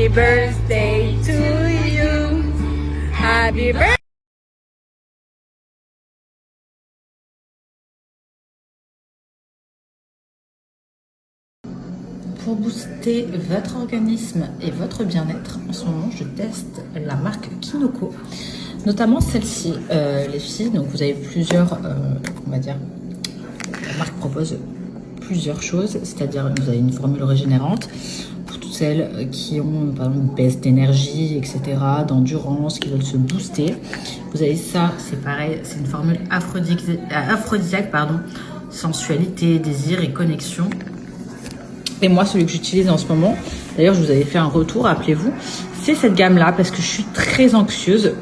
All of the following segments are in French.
Happy birthday to you. Happy birthday. Pour booster votre organisme et votre bien-être, en ce moment, je teste la marque Kinoko, notamment celle-ci. Les filles, donc vous avez plusieurs, on va dire, la marque propose plusieurs choses, c'est-à-dire vous avez une formule régénérante pour toutes celles qui ont par exemple une baisse d'énergie, etc., d'endurance, qui veulent se booster. Vous avez ça, c'est pareil, c'est une formule aphrodisiaque, pardon, sensualité, désir et connexion. Et moi, celui que j'utilise en ce moment, d'ailleurs, je vous avais fait un retour, rappelez-vous, c'est cette gamme-là, parce que je suis très anxieuse.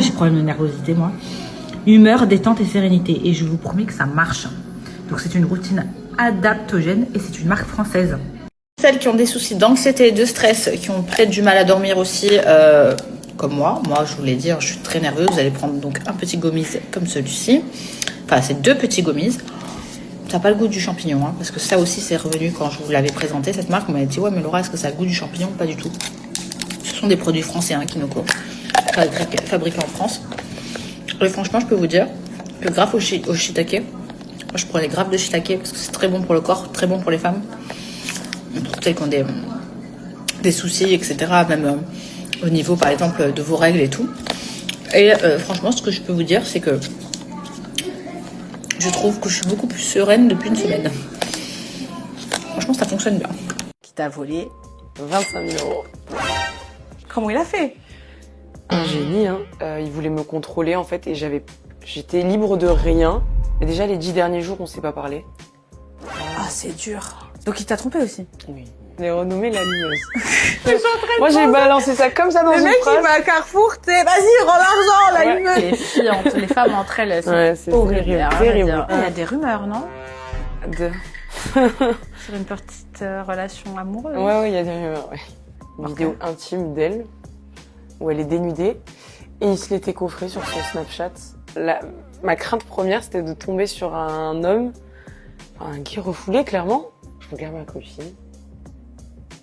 J'ai problème de nervosité, moi. Humeur, détente et sérénité. Et je vous promets que ça marche. Donc, c'est une routine adaptogène et c'est une marque française. Celles qui ont des soucis d'anxiété et de stress, qui ont peut-être du mal à dormir aussi, comme moi. Moi, je vous l'ai dit, je suis très nerveuse. Vous allez prendre donc un petit gommis comme celui-ci. Enfin, c'est 2 petits gommis. Ça n'a pas le goût du champignon, hein, parce que ça aussi c'est revenu quand je vous l'avais présenté, cette marque. On m'avait dit, ouais mais Laura, est-ce que ça a le goût du champignon? Pas du tout. Ce sont des produits français, hein, Kinoko, fabriqués en France. Et franchement, je peux vous dire que grave au shiitake, moi je prenais grave de shiitake parce que c'est très bon pour le corps, très bon pour les femmes, pour celles qui ont des soucis, etc. Même au niveau par exemple de vos règles et tout. Et franchement, ce que je peux vous dire, c'est que je trouve que je suis beaucoup plus sereine depuis une semaine. Franchement, ça fonctionne bien. Qui t'a volé 25 000 euros. Comment il a fait? Un génie, hein. Il voulait me contrôler en fait et j'étais libre de rien. Et déjà les 10 derniers jours, on s'est pas parlé. Ah, c'est dur. Donc il t'a trompé aussi? Oui. Je l'ai renommé la limeuse. Moi j'ai balancé ça comme ça dans une phrase. Il va à Carrefour, t'es vas-y, rends l'argent, la limeuse. Les filles, les femmes entre elles, elles sont c'est horribles. terrible. Il y a des rumeurs, non? Sur une petite relation amoureuse. Ouais, il y a des rumeurs, ouais. Une vidéo intime d'elle, où elle est dénudée, et il se l'était coffré sur son Snapchat. Ma crainte première, c'était de tomber sur un homme, un gay refoulé, clairement. Je regarde ma copine,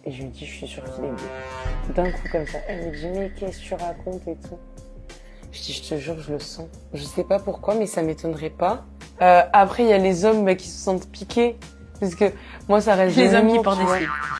et je lui dis, je suis sûre qu'il est gay. D'un coup, comme ça, elle me dit, mais qu'est-ce que tu racontes et tout. Je dis, je te jure, je le sens. Je sais pas pourquoi, mais ça m'étonnerait pas. Après, il y a les hommes qui se sentent piqués, parce que moi, ça reste Les hommes qui gênant, portent tu des vois. slips.